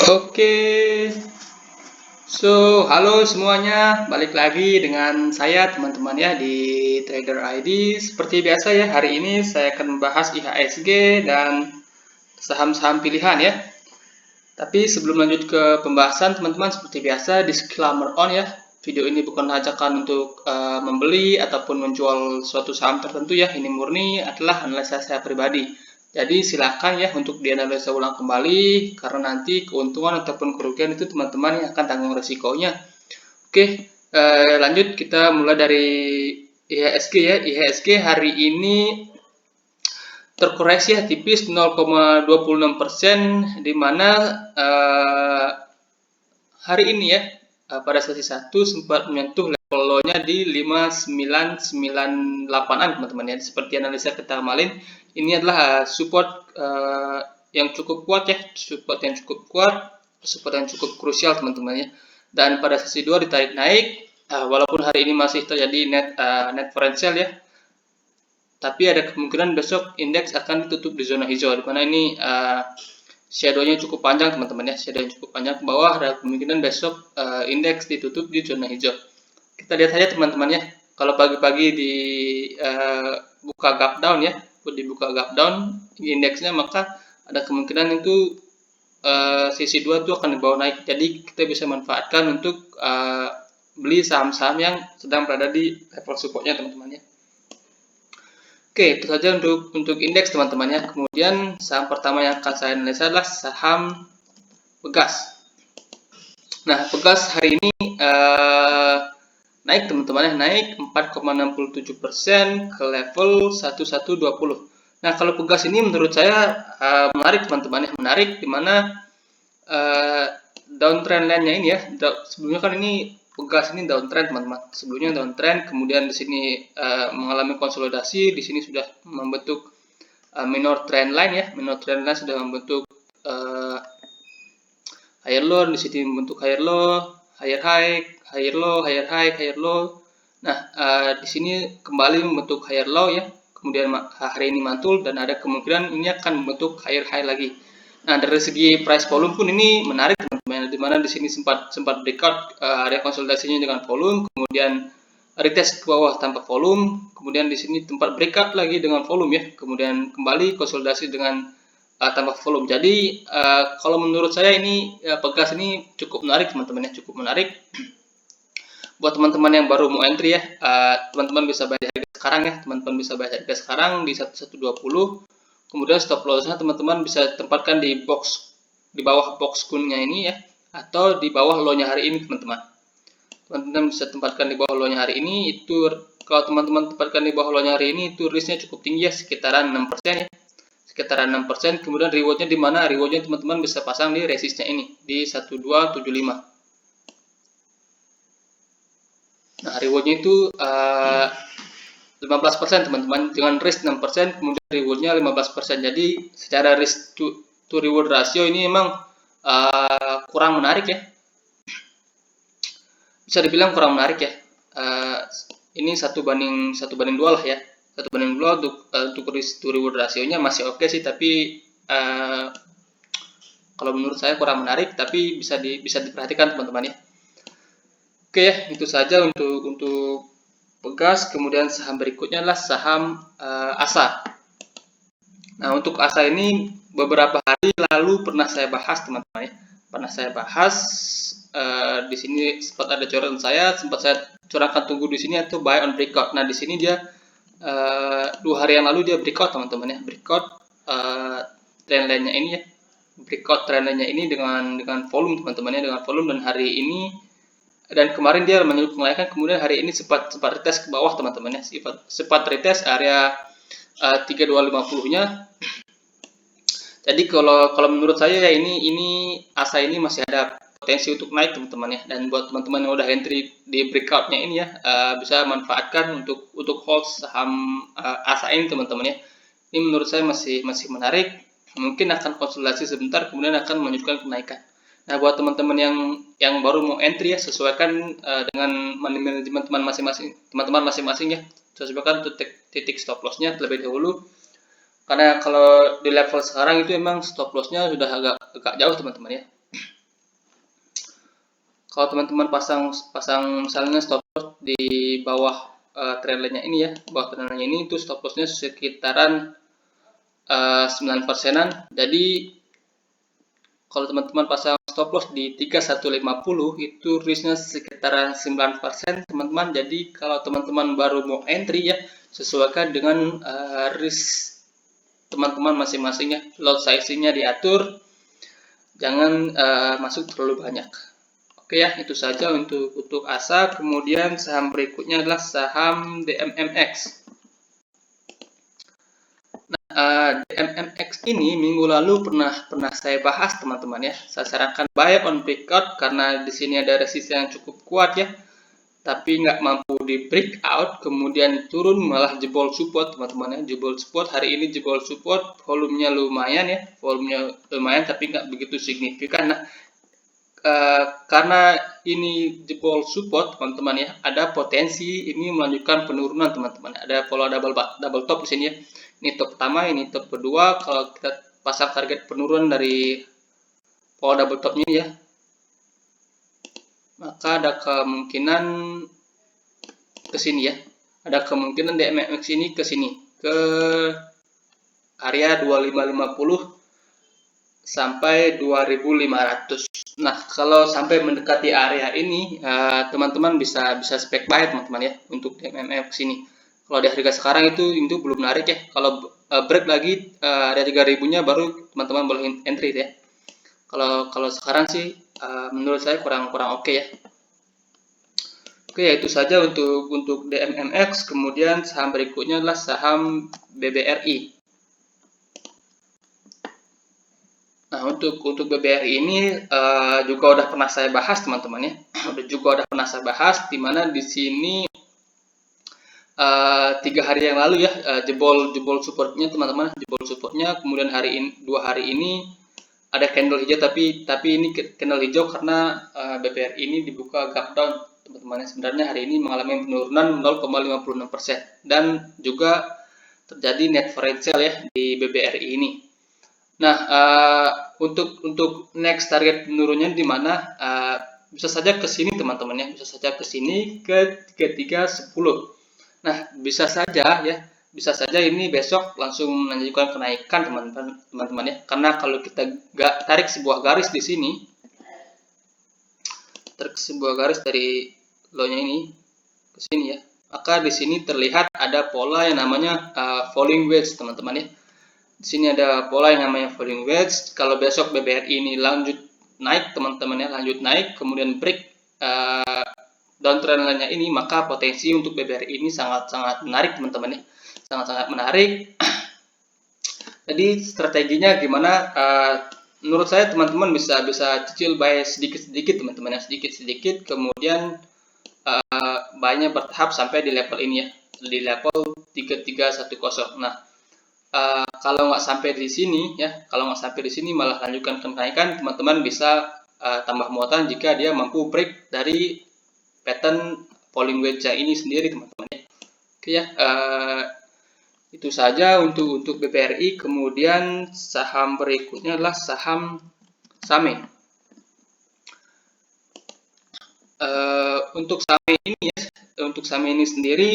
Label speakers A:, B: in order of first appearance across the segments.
A: Oke, halo semuanya, balik lagi dengan saya teman-teman ya di Trader ID. Seperti biasa ya, hari ini saya akan membahas IHSG dan saham-saham pilihan ya. Tapi sebelum lanjut ke pembahasan, teman-teman seperti biasa disclaimer on ya. Video ini bukan ajakan untuk membeli ataupun menjual suatu saham tertentu ya. Ini murni adalah analisa saya pribadi. Jadi silakan ya untuk dianalisa ulang kembali karena nanti keuntungan ataupun kerugian itu teman-teman yang akan tanggung resikonya. Oke, lanjut kita mulai dari IHSG ya. IHSG hari ini terkoreksi ya tipis 0,26%, di mana hari ini ya pada sesi 1 sempat menyentuh level low-nya di 5998-an teman-teman ya. Seperti analisa kita kemarin, ini adalah support yang cukup kuat ya, support yang cukup krusial teman-teman ya. Dan pada sesi 2 ditarik naik, walaupun hari ini masih terjadi net foreign sell ya, tapi ada kemungkinan besok indeks akan ditutup di zona hijau, di mana ini shadow-nya cukup panjang teman-teman ya, shadow-nya cukup panjang ke bawah, ada kemungkinan besok indeks ditutup di zona hijau. Kita lihat saja teman-teman ya, kalau pagi-pagi di buka gap down ya, dibuka gap down indeksnya, maka ada kemungkinan itu sisi 2 itu akan dibawa naik. Jadi kita bisa manfaatkan untuk beli saham-saham yang sedang berada di level supportnya teman-teman ya. Oke, itu saja untuk indeks teman-teman ya. Kemudian saham pertama yang akan saya analisa adalah saham Pegas. Nah, Pegas hari ini naik teman-teman ya, naik 4,67% ke level 1120. Nah, kalau Pegas ini menurut saya menarik teman-teman ya, menarik dimana downtrend line-nya ini ya. Sebelumnya kan ini Pegas ini downtrend teman-teman. Sebelumnya downtrend, kemudian di sini mengalami konsolidasi, di sini sudah membentuk minor trend line ya. Minor trend line sudah membentuk higher low, di sini membentuk higher low, higher high, higher low, higher high, higher low. Nah, di sini kembali membentuk higher low ya. Kemudian hari ini mantul dan ada kemungkinan ini akan membentuk higher high lagi. Nah, dari segi price volume pun ini menarik teman-teman, di mana di sini sempat breakout, ada konsolidasinya dengan volume, kemudian retest ke bawah tanpa volume, kemudian di sini tempat breakout lagi dengan volume ya, kemudian kembali konsolidasi dengan tanpa volume. Jadi kalau menurut saya ini Pegas ini cukup menarik teman-teman ya, cukup menarik. Buat teman-teman yang baru mau entry ya, teman-teman bisa bayar harga sekarang ya, teman-teman bisa bayar harga sekarang di 1120. Kemudian stop loss-nya teman-teman bisa tempatkan di bawah box kuningnya ini ya, atau di bawah low-nya hari ini teman-teman. Teman-teman bisa tempatkan di bawah low-nya hari ini. Itu kalau teman-teman tempatkan di bawah low-nya hari ini, itu risk-nya cukup tinggi ya, sekitaran 6% ya. Sekitaran 6%. Kemudian reward-nya di mana? Reward-nya teman-teman bisa pasang di resist-nya ini di 1275. Nah, reward-nya itu 15% teman-teman, dengan risk 6%, kemudian reward-nya 15%. Jadi secara risk to reward ratio ini memang kurang menarik ya, bisa dibilang kurang menarik ya. Ini 1:2 lah ya, 1:2 untuk risk to reward rasionya masih oke sih, tapi kalau menurut saya kurang menarik, tapi bisa diperhatikan teman-teman ya. Oke ya, itu saja untuk Pegas. Kemudian saham berikutnya adalah saham ASA. Nah, untuk ASA ini beberapa hari lalu pernah saya bahas teman-teman ya. Pernah saya bahas di sini sempat ada coretan saya, sempat saya curahkan tunggu di sini atau buy on breakout. Nah, di sini dia 2 hari yang lalu dia breakout teman-teman ya, breakout trend line-nya ini ya. Breakout trend line-nya ini dengan volume teman-teman ya, dengan volume, dan hari ini dan kemarin dia menunjukkan kenaikan, kemudian hari ini sempat retest ke bawah teman-teman ya, sempat retest area 3250-nya. Jadi kalau menurut saya ya, ini ASA ini masih ada potensi untuk naik teman-teman ya, dan buat teman-teman yang udah entry di breakout-nya ini ya, bisa manfaatkan untuk hold saham ASA ini teman-teman ya. Ini menurut saya masih menarik, mungkin akan konsolidasi sebentar kemudian akan melanjutkan kenaikan. Nah, buat teman-teman yang baru mau entry ya, sesuaikan dengan money management teman-teman masing-masing ya. Sesuaikan titik stop loss-nya terlebih dahulu. Karena kalau di level sekarang itu emang stop loss-nya sudah agak jauh teman-teman ya. Kalau teman-teman pasang misalnya stop loss di bawah trendline-nya ini ya, bawah trendline ini itu stop loss-nya sekitaran 9%-an. Jadi kalau teman-teman pasang stop loss di 3150 itu risknya sekitaran 9% teman-teman. Jadi kalau teman-teman baru mau entry ya, sesuaikan dengan risk teman-teman masing-masing ya. Lot size-nya diatur, jangan masuk terlalu banyak. Oke ya, itu saja untuk ASA. Kemudian saham berikutnya adalah saham DMMX. DMMX ini minggu lalu pernah saya bahas teman-teman ya. Saya sarankan buy on breakout karena di sini ada resisten yang cukup kuat ya. Tapi nggak mampu di breakout, kemudian turun malah jebol support teman-teman ya. Jebol support hari ini jebol support, volumenya lumayan ya, volumenya lumayan tapi nggak begitu signifikan. Nah, karena ini jebol support teman-teman ya, ada potensi ini melanjutkan penurunan teman-teman. Ada pola double top di sini ya. Ini top pertama, ini top kedua. Kalau kita pasang target penurunan dari pola double top ini ya, maka ada kemungkinan ke sini ya. Ada kemungkinan DMMX ini ke sini, ke area 2550 sampai 2500. Nah, kalau sampai mendekati area ini, teman-teman bisa spek buy teman-teman ya untuk DMMX ini. Kalau di harga sekarang itu belum menarik ya. Kalau break lagi area 3000-nya baru teman-teman boleh entry ya. Kalau sekarang sih menurut saya kurang oke ya. Oke, ya itu saja untuk DMMX. Kemudian saham berikutnya adalah saham BBRI. Nah, untuk BBRI ini juga udah pernah saya bahas teman-teman ya. Udah pernah saya bahas di mana di sini 3 hari yang lalu ya jebol supportnya teman-teman, jebol supportnya. Kemudian dua hari ini ada candle hijau, tapi ini candle hijau karena BBRI ini dibuka gap down teman-teman. Sebenarnya hari ini mengalami penurunan 0,56% dan juga terjadi net foreign sale ya di BBRI ini. Nah, untuk next target penurunnya di mana bisa saja ke sini teman-teman ya, bisa saja ke sini ke 3310. Nah, bisa saja ini besok langsung menunjukkan kenaikan teman-teman ya. Karena kalau kita tarik sebuah garis di sini, dari low-nya ini ke sini ya, maka di sini terlihat ada pola yang namanya falling wedge teman-teman ya. Di sini ada pola yang namanya falling wedge. Kalau besok BBRI ini lanjut naik teman-teman ya, lanjut naik kemudian break downtrend lainnya ini, maka potensi untuk BBRI ini sangat menarik teman-teman ya, sangat menarik. Jadi strateginya gimana? Menurut saya teman-teman bisa cicil buy sedikit teman-teman ya, sedikit kemudian buy-nya bertahap sampai di level ini ya, di level 3310. Nah, kalau nggak sampai di sini ya, malah lanjutkan kenaikan, teman-teman bisa tambah muatan jika dia mampu break dari pattern falling wedge ini sendiri teman-teman ya. Oke ya, itu saja untuk BBRI. Kemudian saham berikutnya adalah saham SAME. Untuk SAME ini sendiri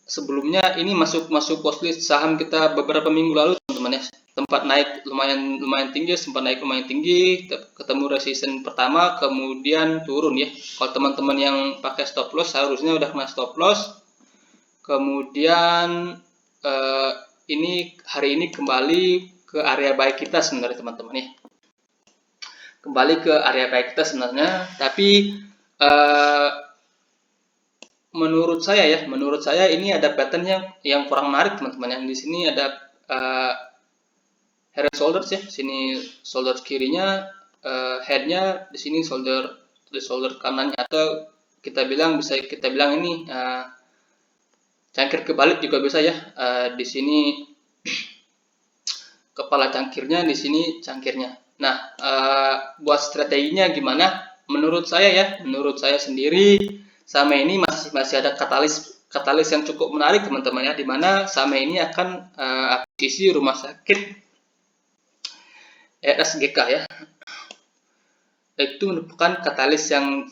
A: sebelumnya ini masuk watchlist saham kita beberapa minggu lalu teman-teman ya. Tempat naik lumayan tinggi, sempat naik lumayan tinggi, ketemu resisten pertama, kemudian turun ya. Kalau teman-teman yang pakai stop loss harusnya udah kena stop loss. Kemudian ini hari ini kembali ke area buy kita sebenarnya teman-teman ya. Kembali ke area buy kita sebenarnya, tapi menurut saya ini ada pattern yang kurang menarik teman-teman. Yang di sini ada head and shoulders ya, sini shoulder kirinya, headnya di sini shoulder kanannya, atau bisa kita bilang ini cangkir kebalik juga bisa ya. Di sini kepala cangkirnya, di sini cangkirnya. Nah, buat strateginya gimana? Menurut saya sendiri SAME ini masih ada katalis yang cukup menarik teman-teman ya, di mana SAME ini akan akuisisi rumah sakit RSGK ya. itu merupakan katalis yang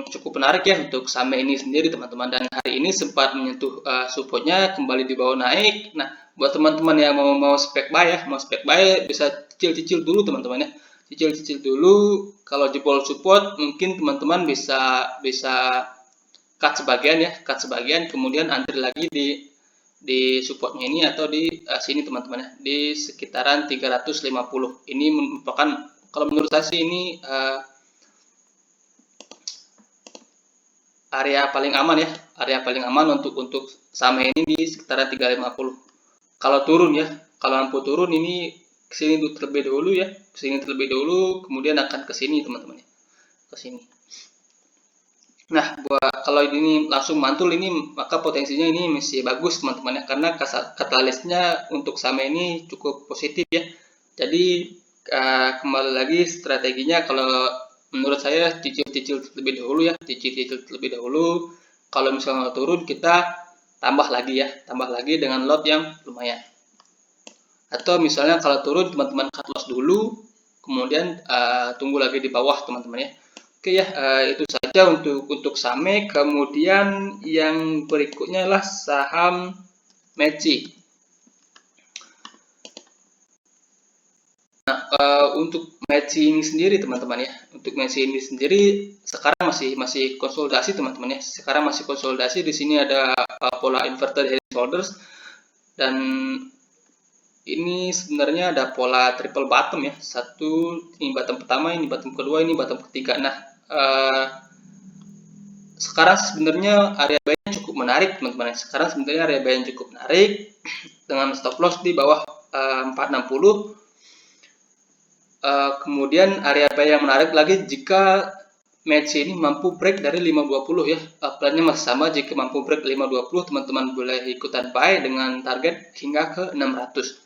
A: cukup menarik ya untuk saham ini sendiri teman-teman, dan hari ini sempat menyentuh supportnya, kembali dibawa naik. Nah, buat teman-teman yang mau spek buy ya, mau spek buy bisa cicil-cicil dulu teman-teman ya, cicil-cicil dulu. Kalau jebol support mungkin teman-teman bisa cut sebagian, kemudian antri lagi di supportnya ini atau di sini teman-teman ya, di sekitaran 350. Ini merupakan, kalau menurut saya sih ini area paling aman ya, area paling aman untuk saham ini di sekitaran 350. Kalau turun ya, kalau lampu turun ini kesini terlebih dahulu ya, kesini terlebih dahulu, kemudian akan ke sini teman-teman ya, ke sini. Nah, kalau ini langsung mantul ini, maka potensinya ini masih bagus teman-teman ya, karena katalisnya untuk saham ini cukup positif ya. Jadi kembali lagi strateginya, kalau menurut saya cicil-cicil terlebih dahulu ya, cicil-cicil terlebih dahulu. Kalau misalnya turun kita tambah lagi dengan lot yang lumayan. Atau misalnya kalau turun teman-teman cut loss dulu, kemudian tunggu lagi di bawah teman-teman ya. Oke ya, itu saja untuk SAME. Kemudian yang berikutnya adalah saham MECI. Nah, untuk MECI ini sendiri teman-teman ya, untuk MECI ini sendiri sekarang masih konsolidasi teman-teman ya. Sekarang masih konsolidasi. Di sini ada pola inverted head shoulders, dan ini sebenarnya ada pola triple bottom ya. Satu, ini bottom pertama, ini bottom kedua, ini bottom ketiga. Nah, sekarang sebenarnya area buy-nya cukup menarik teman-teman. Sekarang sebenarnya area buy-nya cukup menarik dengan stop loss di bawah 460. Kemudian area buy yang menarik lagi jika MECI ini mampu break dari 520 ya. Plannya masih sama, jika mampu break 520 teman-teman boleh ikutan buy dengan target hingga ke 600.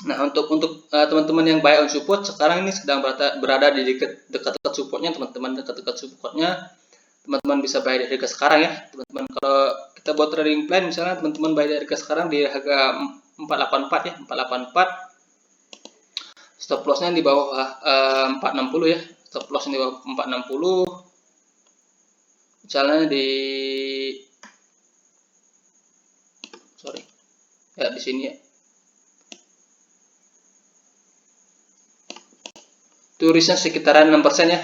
A: Nah, untuk teman-teman yang buy on support sekarang ini sedang berada di dekat supportnya teman-teman, dekat supportnya. Teman-teman bisa buy dari harga sekarang ya teman-teman. Kalau kita buat trading plan misalnya teman-teman buy dari harga sekarang di harga 484 ya, 484. Stop lossnya di bawah 460 ya, stop loss di bawah 460. Misalnya di sini ya. Itu risknya sekitaran 6% ya,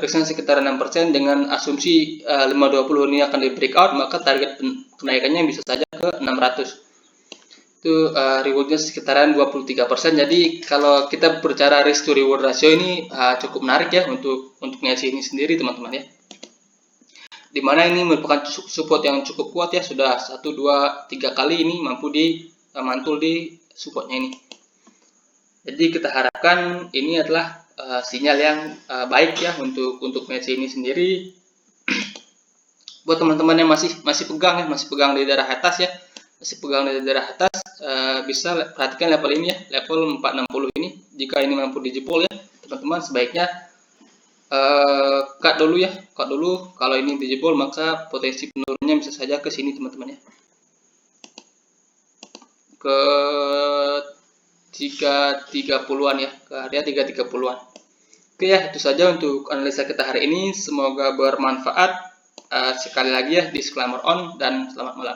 A: risknya sekitaran 6% dengan asumsi 520 ini akan di breakout, maka target kenaikannya bisa saja ke 600. Itu rewardnya sekitaran 23%. Jadi kalau kita berbicara risk to reward ratio ini cukup menarik ya untuk MECI ini sendiri teman-teman ya, dimana ini merupakan support yang cukup kuat ya, sudah 1, 2, 3 kali ini mampu mantul di supportnya ini. Jadi kita harapkan ini adalah sinyal yang baik ya untuk MECI ini sendiri. Buat teman-teman yang masih pegang di daerah atas ya, masih pegang di daerah atas, bisa perhatikan level ini ya, level 460 ini. Jika ini mampu dijebol ya teman-teman, sebaiknya cut dulu ya, cut dulu. Kalau ini dijebol maka potensi penurunnya bisa saja ke sini teman-teman ya, ke 330-an ya, ke area 330-an. Oke ya, itu saja untuk analisa kita hari ini. Semoga bermanfaat. Sekali lagi ya, disclaimer on, dan selamat malam.